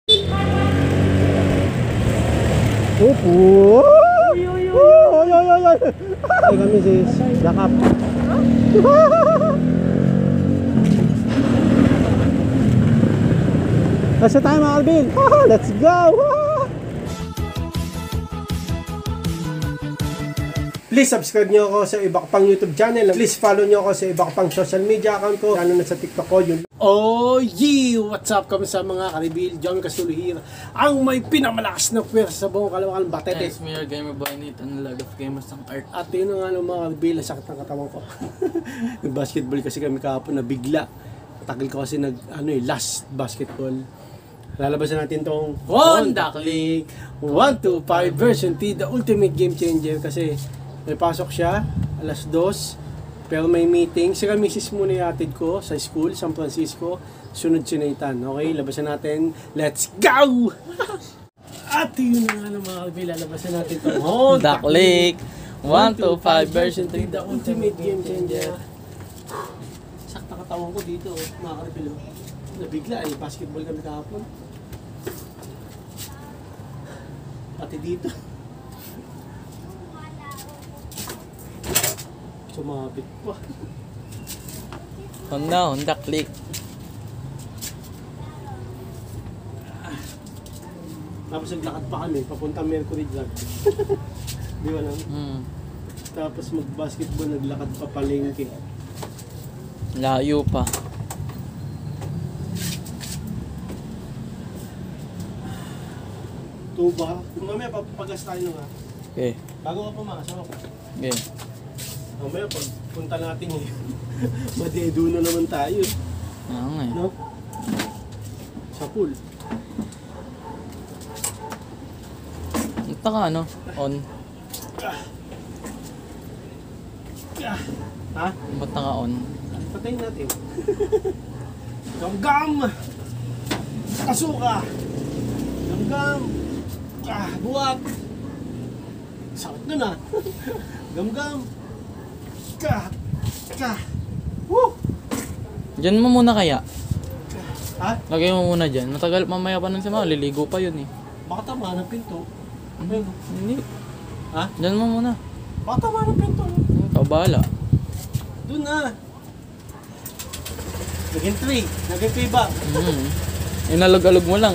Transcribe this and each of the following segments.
Opo! Oy, oy, oy, oy, oy, oy! Ay kami sis, yakap. Kasi tayo mga Alvin. Let's go! Please subscribe nyo ako sa iba ko pang YouTube channel. Please follow nyo ako sa iba ko pang social media account ko. Lalo na sa TikTok ko yun. Oh yeah! What's up kami sa mga karibil? John Castuluhir. Ang may pinamalakas na pwersa sa buong kalawakang batete. Yes, me are gamer boy need and a lot of gamers ng art. At yun nga mga karibil, ang sakit ng katawan ko. Nag-basketball kasi kami kahapon na bigla. Tagal ko kasi last basketball. Lalabasan natin tong Honda Click 125 version T, the ultimate game changer kasi may pasok siya alas 2 pero may meeting. Sika misis muna yatid ko sa school, San Francisco. Sunod si Nathan. Okay, labasan natin. Let's go! At yun na nga ng mga kalbi, lalabasan natin itong Honda Click 125 version 3, the ultimate game changer. Sakta katawan ko dito, mga kalbi. Nabigla, basketball kami kahapon. Pati dito. Sumabit pa. Honda Click. Tapos naglakad pa kami, papunta Mercury Drug. Di ba lang? Tapos mag-basketball, naglakad pa palengke. Layo pa. Tuba. Mamaya papagas tayo nga. Okay. Bago ka pumasok ako. Okay. Mamaya pagpunta natin ngayon. Madedo na naman tayo. Oo nga eh. No? Sa pool. Punta ka ano? On. Ha? Punta ka on. Patayin natin. Gamgam! Kasuka! Gamgam! Buwak! Sakit nun ah! Gamgam! Woo! Diyan mo muna kaya. Ha? Lagay mo muna dyan. Matagal mamaya pa nun si Mao. Liligo pa yun eh. Baka tama ng pinto. Ayun. Hindi. Ha? Diyan mo muna. Baka tama ng pinto. Ikaw bahala. Doon na. Naging 3. Naging 3 ba? Inalog-alog mo lang.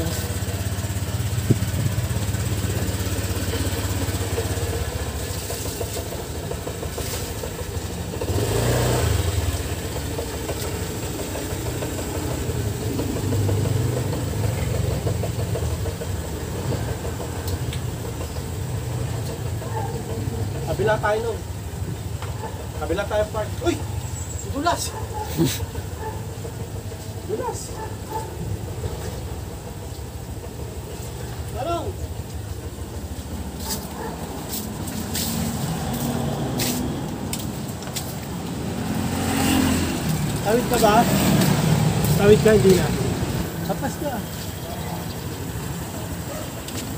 Kabila tayo nun. Kabila tayo park. Uy! Dulas! Dulas! Tarong! Tawid ka ba? Tawid ka, hindi na. Kapas ka.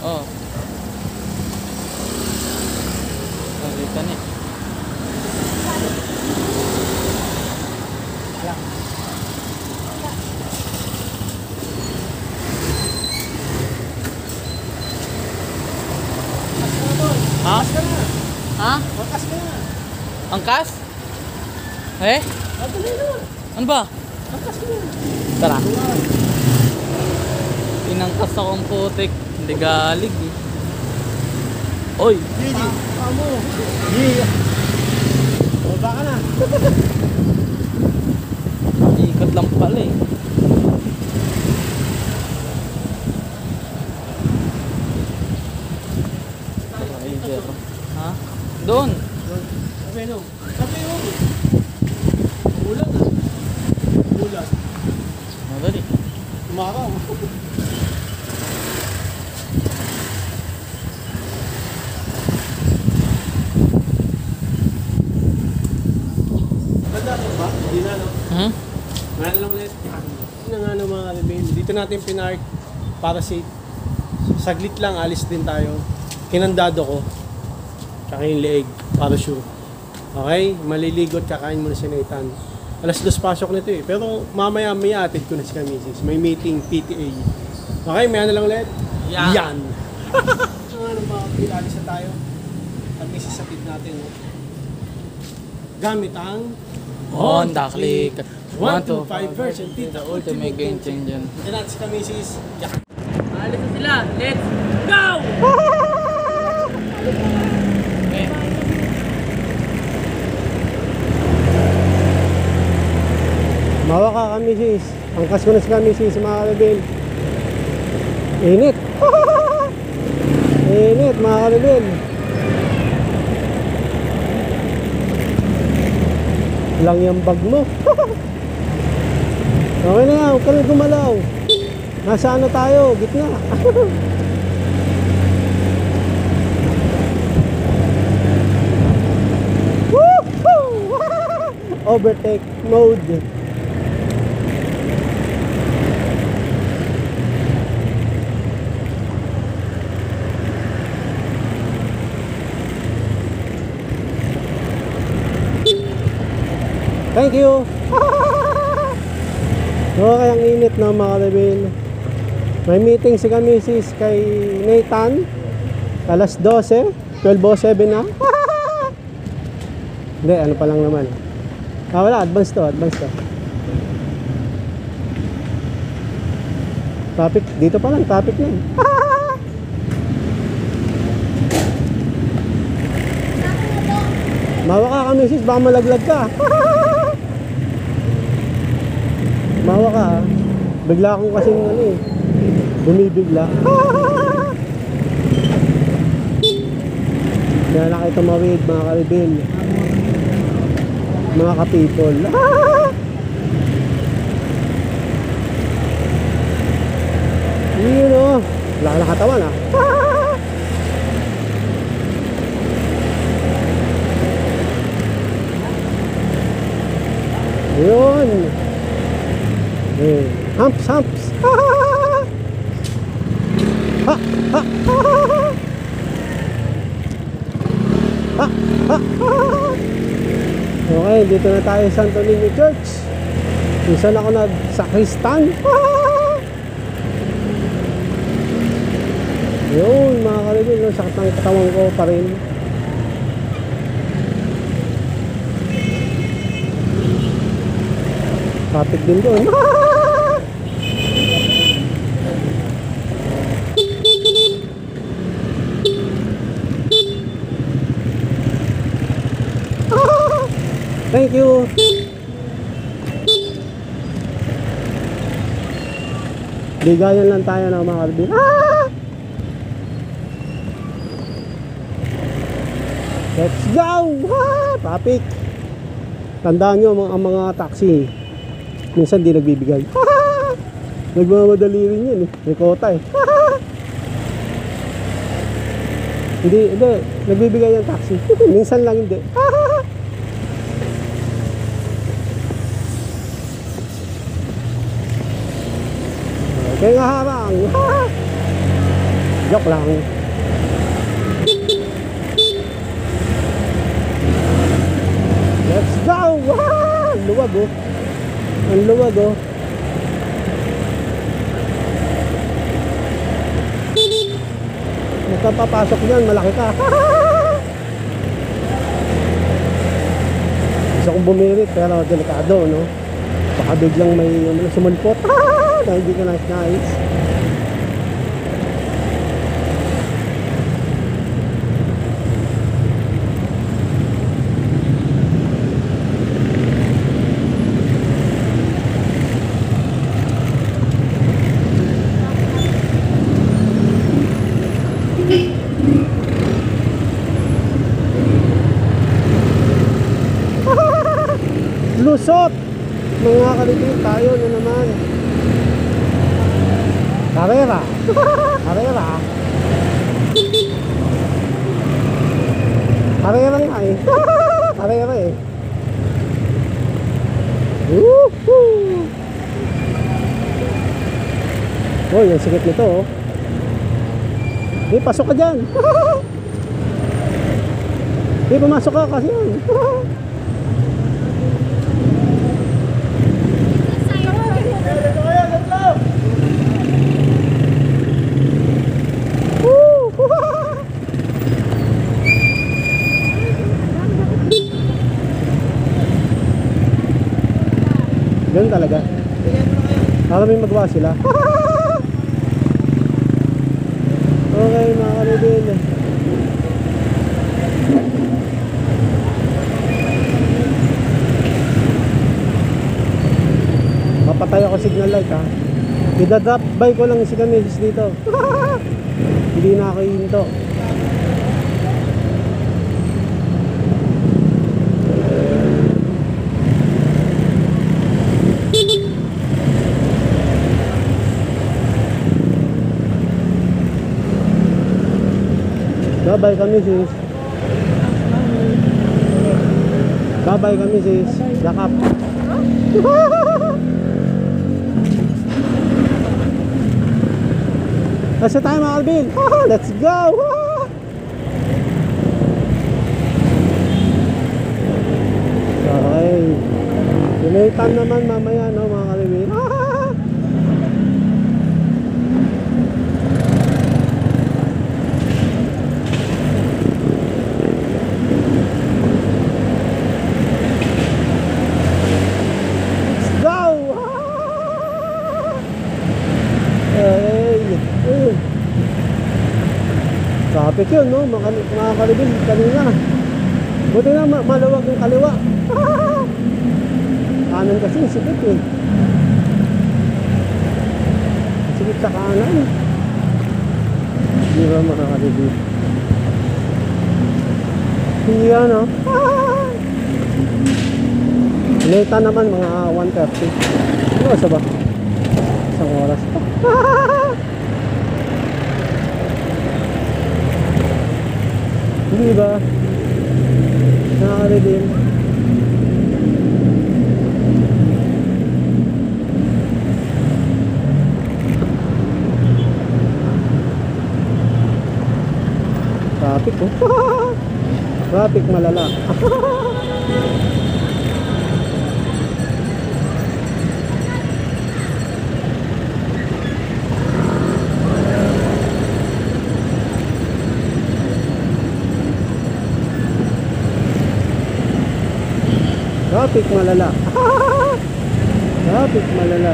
Oo. Nakita niya. Ha? Kapas ka na. Ha? Kapas ka na. Angkas? Eh? Patuloy na. Ano ba? Kapas ka na. Tara. Inangkas akong putik. Hindi galig eh. Oy! Gigi. Amo. Gigi. Baba ka na. Ikot lang pala eh. Ha? Doon! Sabi no. Sabi no. Ulan na. Ulan. Madali. Umaraw. Ganda ko ba? Hindi na no. Ngayon lang ulit. Yun na nga no mga rebel. Dito natin pinark para safe. Saglit lang, alis din tayo. Kinandado ko. Tsaka yung leeg, para sure. Okay? Maliligot, kakain muna si Nathan. Alas 2 pasok nito eh. Pero mamaya may atid ko na si Kamisis. May meeting PTA. Okay, may ano lang ulit. Yan. Yan. Ano mga pilalis na tayo. At may sisapit natin. No? Gamit ang Honda Click 125 version The ultimate game changer. Diyan natin si Kamisis. Yeah. Alis na sila. Let's go! Okay. Mawa ka Kamisis. Angkas ko na si Kamisis mga kalibin. Init. Init mga kalibin. Lang yung bag mo. Okay na yan, huwag ka na gumalaw. Nasa ano tayo, gitna. Woohoo! Overtake mode. Thank you. Okay, ang init na mga kalibin. May meeting si Kamisis kay Nathan. Alas 12. 12:07 na. Hindi, ano pa lang naman. Wala, advance to. Traffic, dito pa lang, traffic na. Mawa ka Kamisis, baka malaglag ka. Mawa ka ha. Bigla akong kasing ano eh. Bumibigla. Kaya na kayo tumawid mga kalibin. Mga ka-people. Yun o. Wala ka nakatawan ha. Yun. Humps. Ha, ha, ha. Ha, ha, ha. Okay, dito na tayo sa Santo Niño Church. Kung saan ako nagsakristan. Yun mga kalibin, no? Sakit ng katawan ko pa rin. Traffic din doon. Thank you. Bigayan lang tayo ng mga kalibin. Let's go! Traffic. Tandaan nyo ang mga taxi. Minsan di nagbibigay. Nagmamadali rin yun eh. May kota eh. Hindi. Nagbibigay yung taxi. Minsan lang hindi. Kaya nga harang. Joke lang. Let's go! Ang luwag oh. Ang luwag oh. Magkapapasok dyan, malaki ka. Gusto kong bumirit pero delikado no. Baka biglang may sumulpot. Dahil hindi ka nais. Lusot! Mga kalibin, tayo na naman. Karera. Karera nga eh. Karera eh. Woohoo! Oh, yung sikit nito oh. Pasok ka dyan. Pumasok ka kasi yan. Ganun talaga. Para may magawa sila. Okay mga kalibin. Mapatay ako signal light ha. Ida-drop by ko lang si Kamesis dito. Hindi na ako hinto. Bye-bye kami sis. Bye-bye kami sis. Dakap. That's the time Alvin. Let's go. Okay. Pinaitan naman mamaya no mga kalibin. Traffic yun, no? Mga kalibin, kanina. Buti na maluwag yung kaliwa. Kanan kasi, sikip eh. Sikip sa kanan. Di ba mga kalibin? Iya, no? Leta naman, mga 1:30. Ano sa ba? Isang oras pa. Hindi ba? Nakaka-redeem. Traffic oh. Traffic malala. Traffic malala. Traffic malala.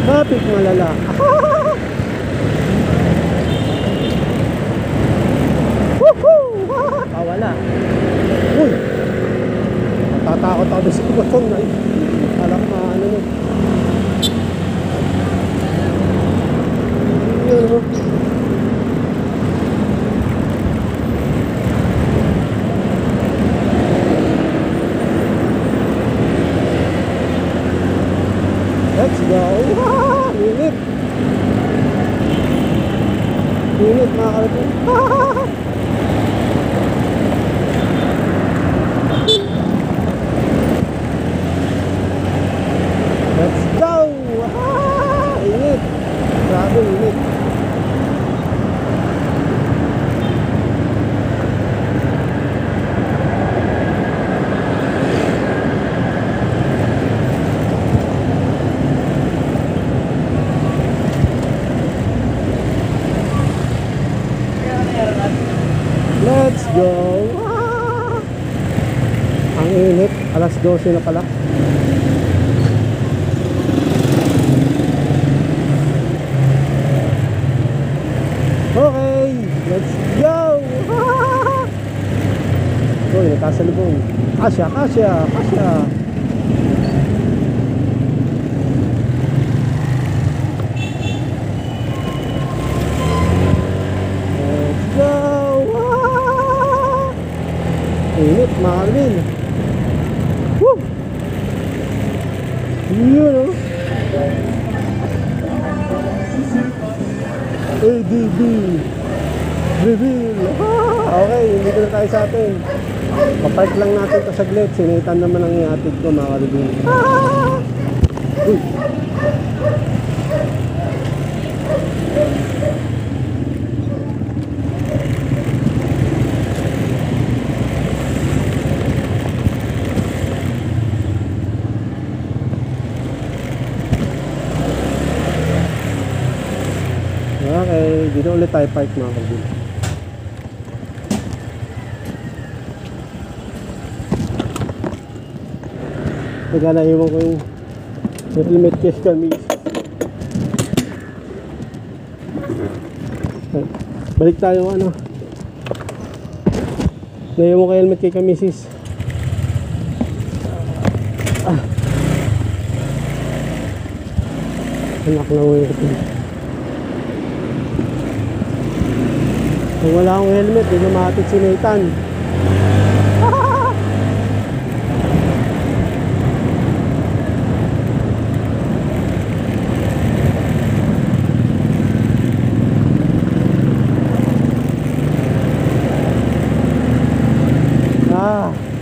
Traffic malala. Wala. Uy. Tatakot ako sa butong na. Alam ko ano mo. Yun mo. Let's go! Init! Init mga kalipin! Let's go! Init! Grabe init! Let's go! Ang init, alas 12 na pala. Okay, let's go! Uy, nakasalubong. Kasya, kasya, kasya. Let's go! Init, mga kalibin. Woo! Yun, oh. ADB reveal. Okay, hindi ko na tayo sa atin. Papark lang natin ito saglit. Sinitan naman ang iatid ko mga kalibin. Uy. Okay, dito ulit tayo park mga kalibin. Nagana-iwan ko yung helmet case kami. Balik tayo ano. Naiwan ko helmet kay kamisis. Anak na uwi ito. Kung wala akong helmet, hindi na mahatid si Nathan.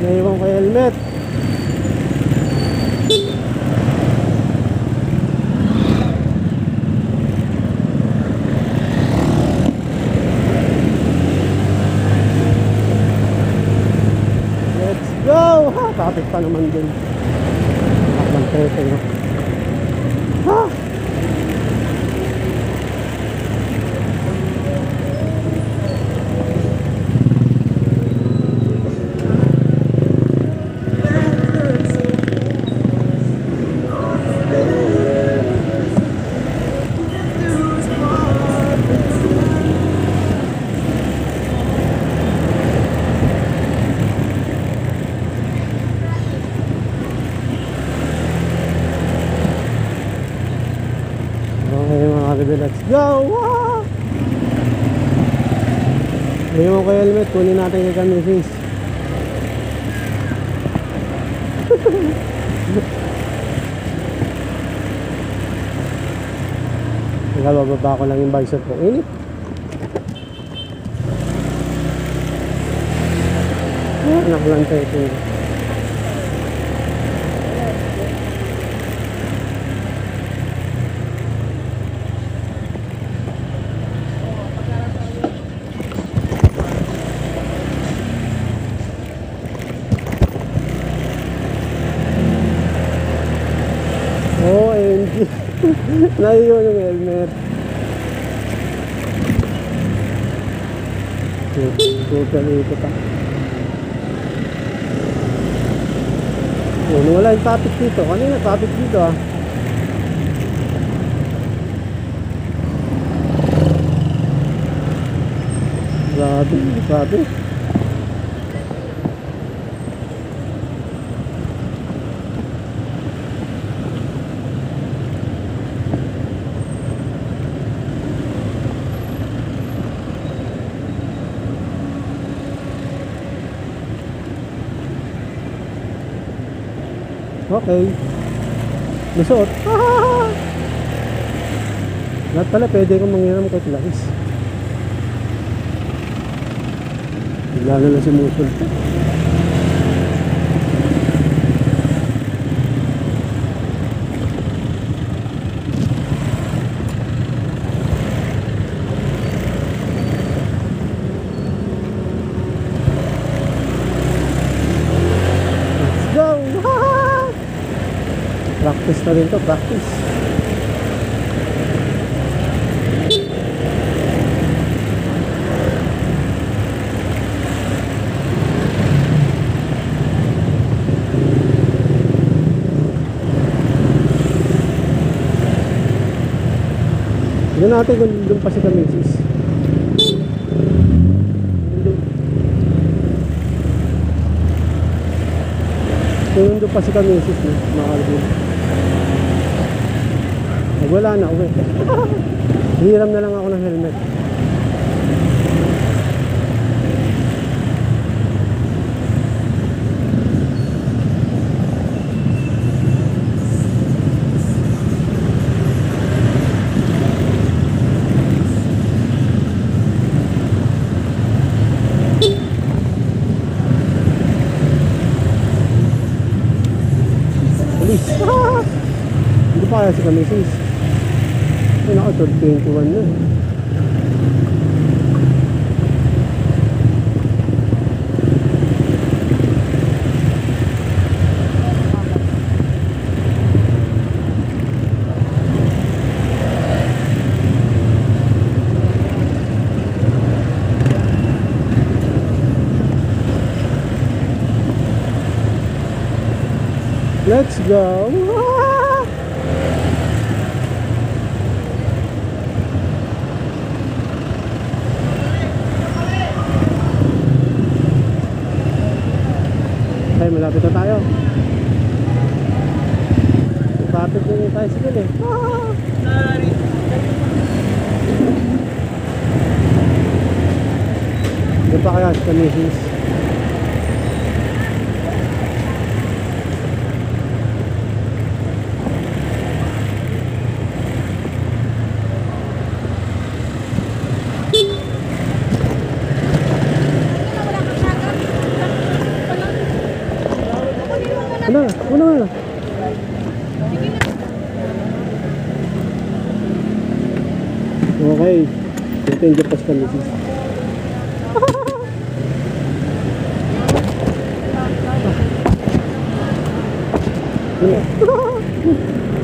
Naiwan ko helmet. Let's go! Ha, traffic pa naman din. Takbang tete, no? Ha! Let's go! Wow! Ngayon ko helmet, kunin natin kay kamisis. Bababa ko lang yung visor ko. Init. Anak lang tayo ito. OMG. Naiwan yung helmet. Totally ito pa. Wala yung topic dito. Kanina topic dito ah. Grabe, grabe. Okay. Nasuot. Lahat pala pwede kong manghiram kahit lahis. Bigla na lang sumusulta. Practice na rin to, practice. Tignan natin kung doon pa si kamisis. Kung doon pa si kamisis, makalagin. Wala na, uwi. Hiram na lang ako ng helmet. Police. Hindi pa kaya si kamisis. Ay naka 21 na. Let's go! Ah! Okay, malapit na tayo. Malapit na yung tricycle eh. Doon pa kaya sa Macy's? Una na. Okay. Ito yung Japas kami.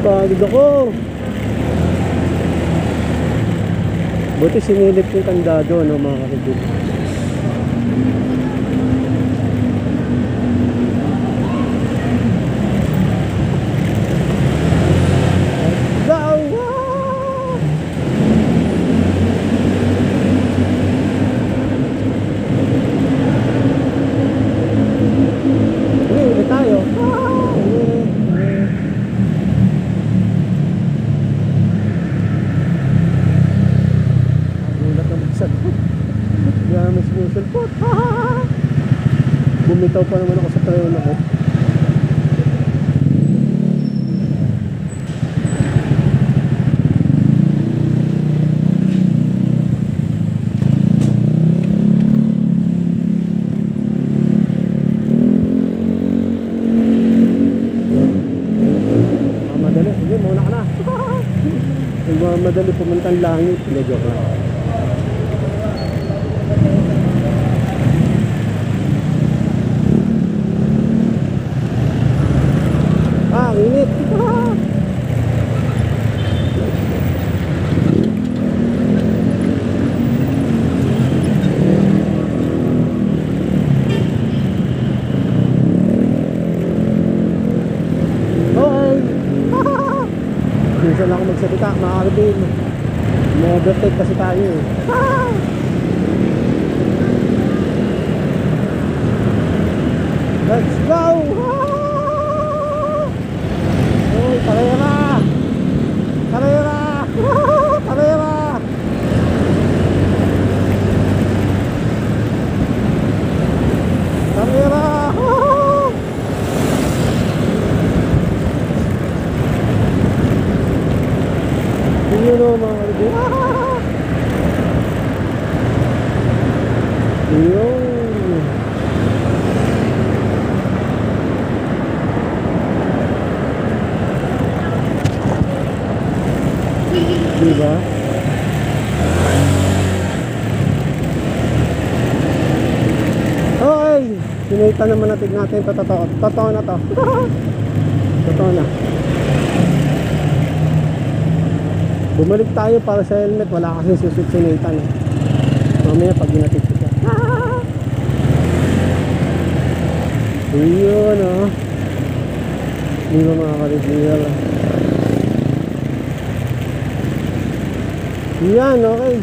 Pagod ako. Buti sinilip yung kandado, no, mga kapatid. Bumitaw pa naman ako sa trail ako. Madali, sige, muna ka na. Madali pumuntang langit. Joke lang. Init. Okay. Minsan lang ako magsalita, mga kabin. Mag-overtake kasi tayo eh. Let's go! Carrera! Carrera! Carrera! Carrera! Yun o mga kalibin. Yun. Diba? Okay, sinita naman natin ito. Totoo na to. Totoo na. Bumalik tayo para sa helmet. Wala kasi susut sinitan eh. Mamaya pag ginatid ko siya. Yun oh. Hindi ba mga kalibir? Yan, okay.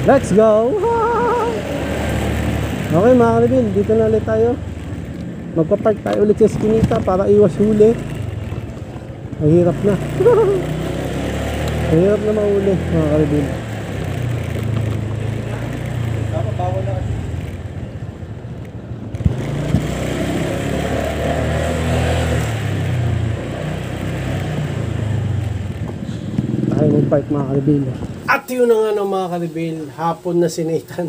Let's go! Okay mga kalibin, dito na ulit tayo. Magpapark tayo ulit sa skinita para iwas huli. Mahirap na. Mahirap na mahuli mga kalibin. Tayo magpark mga kalibin. At yun na nga no, mga kalibin, hapon na si Nathan.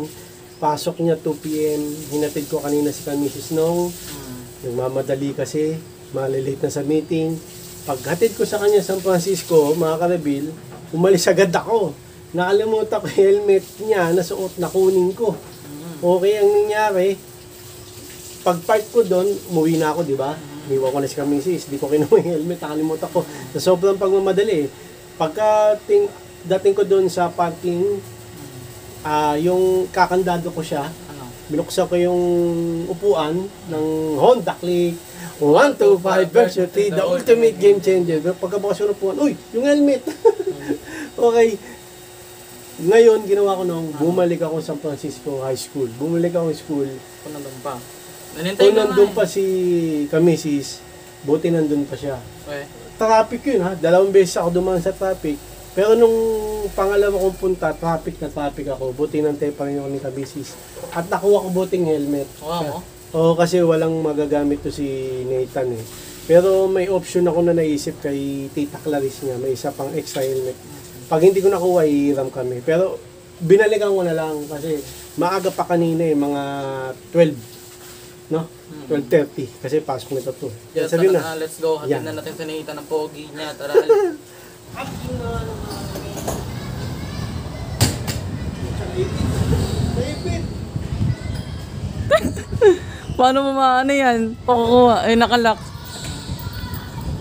Pasok niya 2 PM. Hinatid ko kanina si Mrs. Nong. Nagmamadali kasi, malilate na sa meeting. Paghatid ko sa kanya San Francisco, mga kalibin, umalis agad ako. Nakalimutan ko yung helmet niya, nasuot na kunin ko. Okay ang nangyari, pag-park ko doon, umuwi na ako, di ba? Iniwan ko na si Mrs. Di ko kinuha yung helmet, nakalimutan ko. Sa sobrang pagmamadali, dating ko doon sa parking, yung kakandado ko siya, Ano? binuksan ko yung upuan ng Honda Click 125 version 3, the ultimate game changer. Pero pagkabukas yung upuan, uy, yung helmet! Okay. Ngayon, ginawa ko nung bumalik ako sa San Francisco High School. Bumalik ako sa school. Kung nandun pa. Nanintay Kung ka nandun nga pa si Kamisis, buti nandun pa siya. eh. Traffic yun ha, 2 beses ako dumaan sa traffic. Pero nung pangalawa kong punta, traffic ako. Buti nantay pa rin ako ni Kamisis. At nakuha ko buting helmet. Oo. Oo, kasi walang magagamit to si Nathan eh. Pero may option ako na naisip kay Tita Clarice niya, may isa pang extra helmet. Pag hindi ko nakuha, iiram kami. Pero binalikan ko na lang kasi maaga pa kanina eh, mga 12. No? 12:30 kasi pasok nito to. Yes, Sabi na. let's go. Hatid Yan. na natin si Nathan ng pogi niya. Tara, alis. Paano mo maano yan? Pakukuha. Eh, nakalock.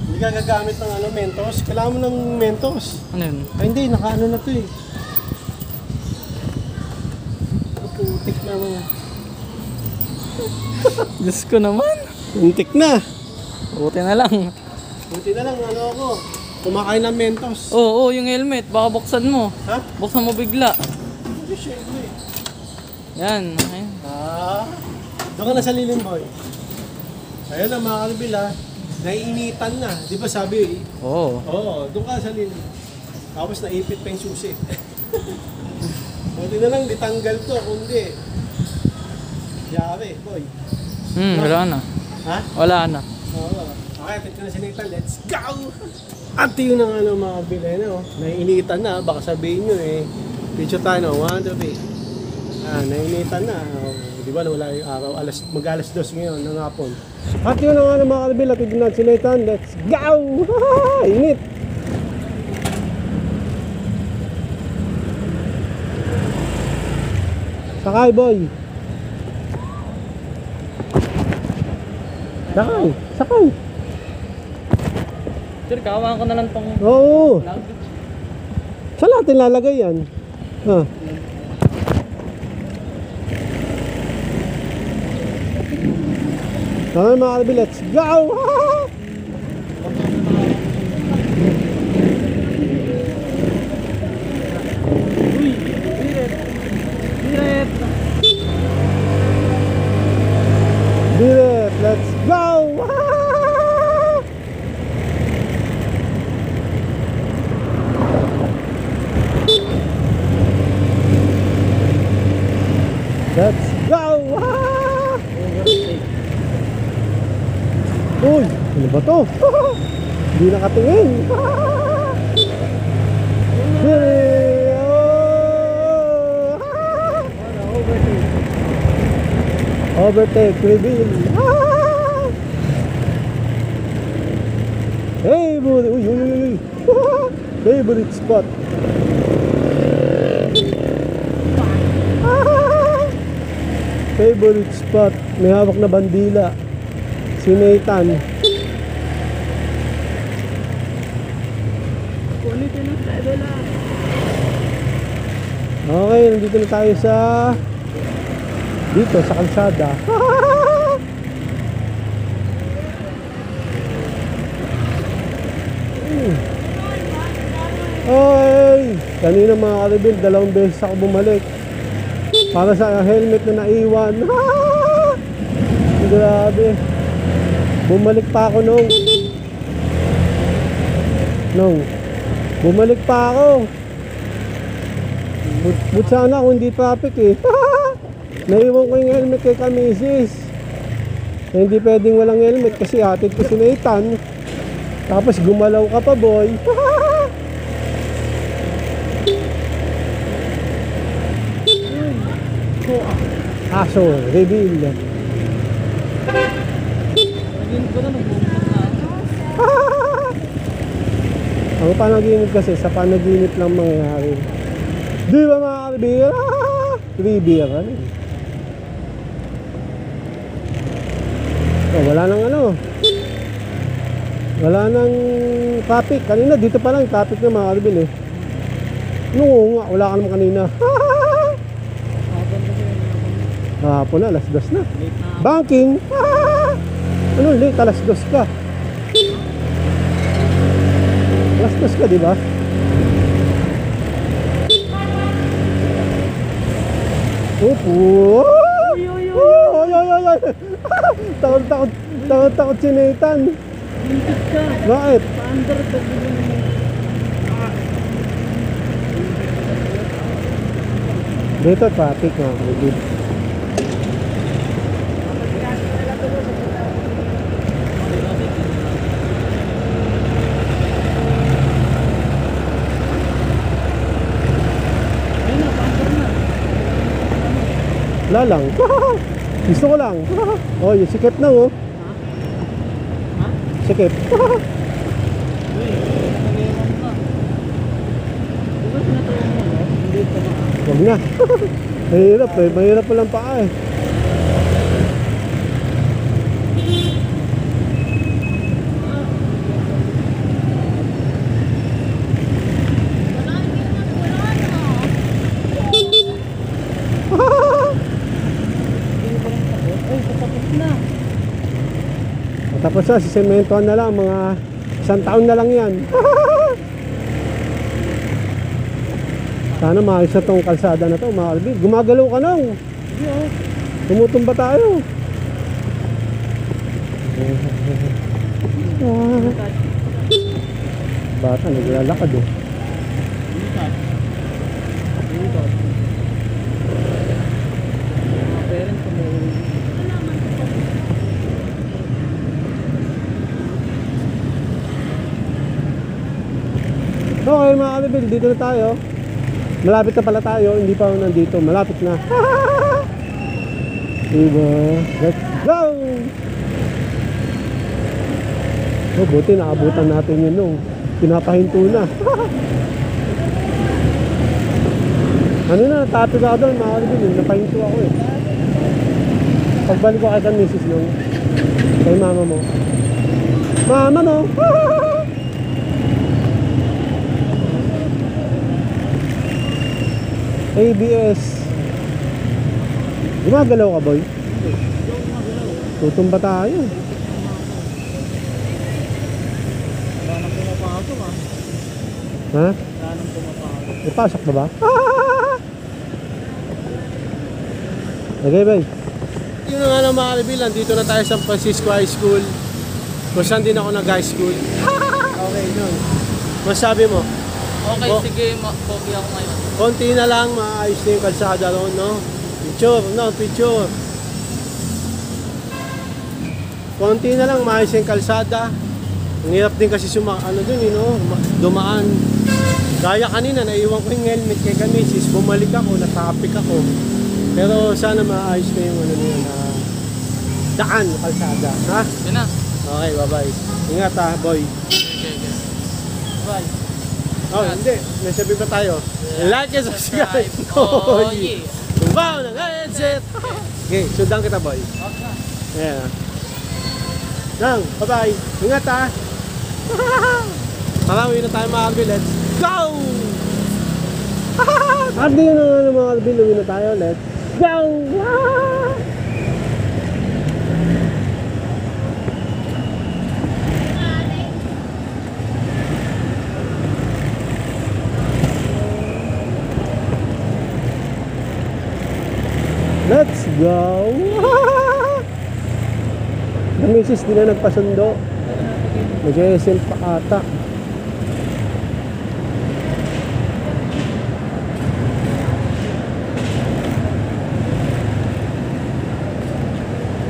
Hindi ka gagamit ng Mentos. Kailangan mo ng Mentos. Ano yun? Ay hindi, nakaano na to eh. Putik na mga. Diyos ko naman. Putik na. Buti na lang. Buti na lang, ano ako. Kumakain ng Mentos. Oo, yung helmet. Baka buksan mo. Ha? Buksan mo bigla. Hindi, syempre. Yan. Ayun. Doon ka na sa lilim, boy. Ayun na mga kalbil ha. Naiinitan na. Di ba sabi? Oo. Oo, doon ka sa lilim. Tapos naipit pa yung susi. Buti na lang, ditanggal to. Kundi. Yari, boy. Wala na. Ha? Wala na. Oo. Okay, atit ko na si Nathan. Let's go! At yun ang mga bilay na. Naiinitan na. Baka sabihin nyo eh. Picture tayo no. 1, 2, 3. Nainitan na. Di ba wala yung araw. Mag-alas 2 ngayon ng hapon. At yun ang mga kalbil. At natin si Nathan. Let's go! Init! Sakay boy! Sakay! Sir, kawahan ko na lang tong Oo! luggage. Saan natin lalagay yan? Okay mga kalbi, let's go! Uy! Biret! Biret! Biret, let's go! Let's go! Uy, ano ba to? Hindi nakatingin. Hey, oh! Overtake, reveal. Hey, buddy. Uy, uy, uy, uy. Favorite spot. Favorite spot. May hawak na bandila. Si Nathan. Okay, nandito na tayo sa dito sa kalsada. Oy! Kanina mga karibil, 2 beses ako bumalik para sa helmet na naiwan. Grabe. Bumalik pa ako nung bumalik pa ako. But sana kung hindi traffic eh. Naiwan ko yung helmet kay Kamisis. Hindi pwedeng walang helmet kasi hatid ko si Nathan. Tapos gumalaw ka pa boy. Aso, reveal. Naginip ko na, nagmumukot na ako. Ang panaginip kasi sa panaginip lang mangyayari. Di ba mga karibira? Trivia. Oh, wala nang ano. Wala nang traffic. Kanina dito pa lang traffic na mga Alvin eh. Oo nga, wala ka naman kanina. Hapon na, alas 2 na. Banking! Ano late? Alas 2 ka. Alas 2 ka, di ba? Opo! Oy! Takot si Nathan. Bakit? Dito traffic mga kapatid. Wala lang. Gusto ko lang. Oh, yung sikip na oh. Sikip. Huwag na. Mahirap eh. Mahirap pa lang paa eh. Tapos na, sisementohan na lang, mga 1 taon na lang yan. Sana maayos na tong kalsada na to, mga Alvin. Gumagalaw ka nang. Tumutumba tayo. Bata, naglalakad eh. Okay mga Alvin, dito na tayo. Malapit na pala tayo, hindi pa ako nandito. Malapit na. Diba? Let's go! Oh, buti naabutan natin yun nung pinapahinto na. Ano na, topic ako doon mga Alvin, napahinto ako eh. Pagbalik ko kay kan misis nung kay mama mo. Mama mo! ABS. Gumagalaw ka, boy? Tutumba tayo. Wala nang pumapasok ah. Ha? Wala nang pumapasok. Ipasok ba ba? Okay, boy. Yun na nga lang mga kaibigan, dito na tayo sa San Francisco High School. Kung saan din ako nag-high school. Okay, yun. Masabi mo? Okay, Oh. sige, pogi ako ngayon. Konti na lang, maayos na yung kalsada roon, no? Picture, no? Picture. Konti na lang, maayos na yung kalsada. Ang hirap din kasi ano dun, dumaan. Gaya kanina, naiwan ko yung helmet kay kamisis. Bumalik ako, natapik ako. Pero sana maayos na yung daan, kalsada. Ha? Yun na. Okay, bye-bye. Ingat ha, boy. Okay. Bye. Oh, hindi. May sabi pa tayo. Like and subscribe. Oh, yeah. Wow, ng headset. Okay, sundan kita, boy. Okay. Yeah. Nang, bye-bye. Ingat ha. Marami na tayo mga Alvin. Let's go! At di na nga mga Alvin. Uwi na tayo. Let's go! Let's go! Ang misis di na nagpasundo. Nag-SM pa ata.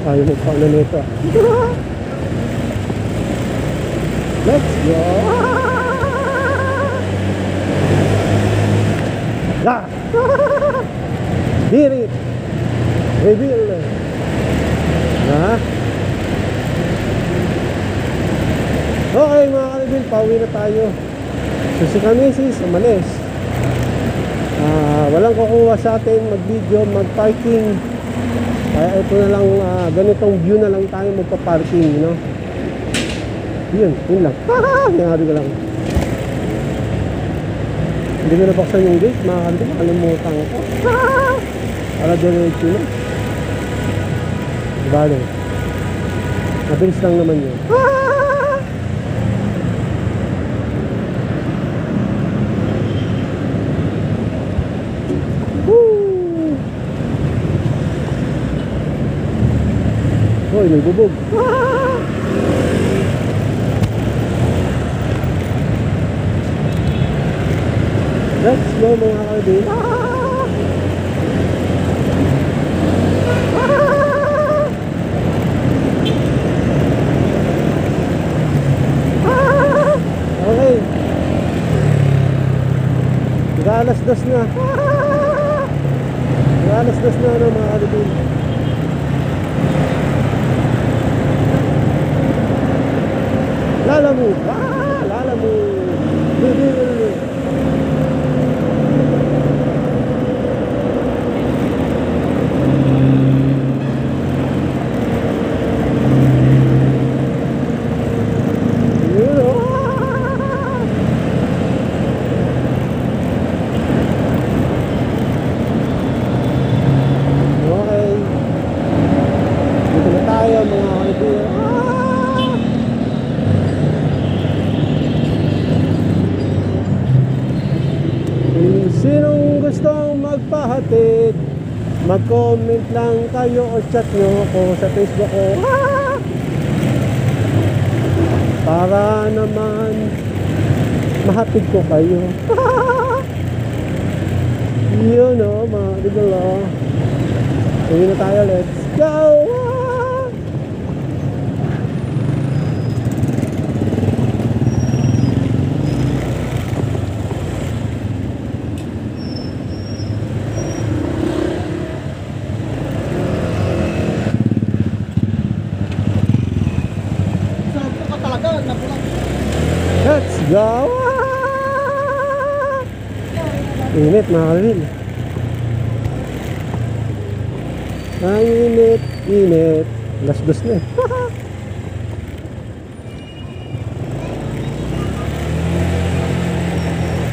Ayaw mo pa na nito. Let's go! Yeah! Hit it! Reveal! Ha? Okay mga kalibin, pauwi na tayo. So si kamisis, umalis. Walang kukuha sa atin mag-video, mag-parking. Kaya ito na lang, ganitong view na lang tayo magpa-parking, no? Yun lang. Sinabi ko lang. Hindi ko nabaksan yung gate, mga kalibin, nakalimutan ko. Para diretso na. Diba lang? Mabilis lang naman yun. Hoy, may bubog. Let's go mga kalibin. Okay. Nag-alas-das na. Nag-alas-das na ano mga kalibin. Lalamu. Lalamu. Sinong gustong magpahatid, mag-comment lang kayo o chat nyo ako sa Facebook ko para naman mahatid ko kayo. Yun o mga idolo. Uwi na tayo, let's go! Let's go! Init mga kalibin. Ang init, init. Lasdos na eh.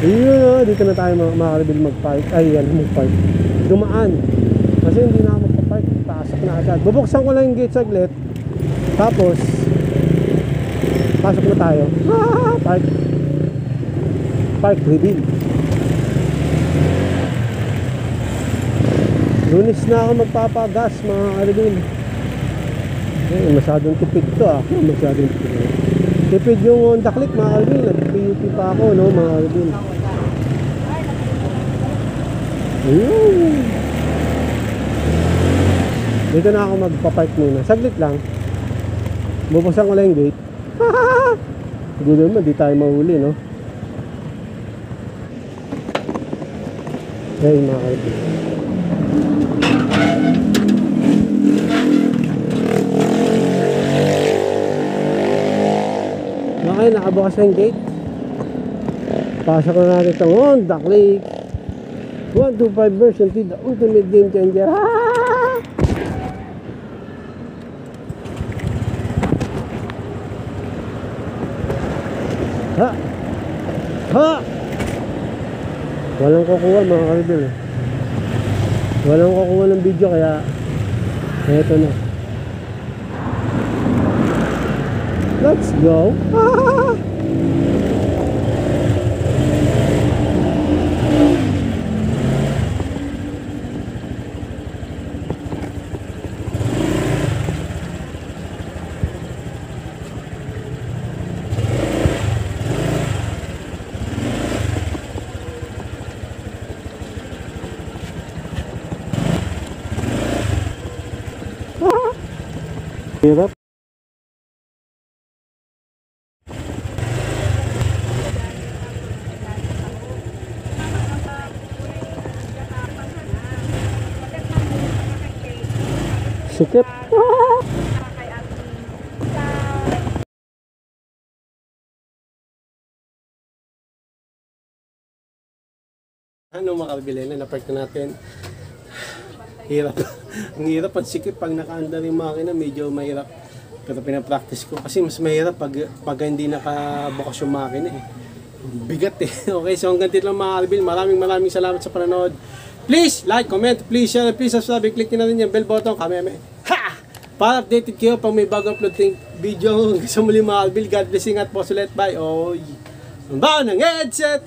Ayun o, dito na tayo mga kalibin mag-park. Ay, yan, mag-park. Dumaan. Kasi hindi na ako magpa-park. Pasok na agad. Bubuksan ko lang yung gate saglit. Tapos pasok na tayo. Park reveal. Lunes na ako magpapagas mga kalibin. Masyadong tipid to ah. Masyadong tipid. Tipid yung Honda Click mga kalibin. Nag-PUP pa ako no mga kalibin. Ayun. Dito na ako magpapark muna. Saglit lang. Bubuksan ko lang yung gate. Siguro naman di tayo mahuli no. Hey mga kalibin. Okay, nakabukas na yung gate. Pasok na natin itong Honda Click 125 version 2, the ultimate game changer. Ha! Ha! Walang kukuha mga kalibin. Walang kukuha ng video kaya eto na. Let's go! Hirap. Sikip. Ano mga kalibin na na-park na natin. Hirap. Ang hirap ang sikip pag nakaandar yung makina, medyo mahirap Pero pinapractice ko kasi mas mahirap pag hindi nakabukas yung makina eh. Bigat eh. Okay, so hanggang dito lang mga Albil. Maraming salamat sa panonood. Please like, comment, please share, please subscribe, click nyo na rin yung bell button. Ha! Para updated kayo pag may bago upload ng video. Hanggang sa muli mga Albil. God blessing at po ulit. Bye. Oy. Ang baon ng headset!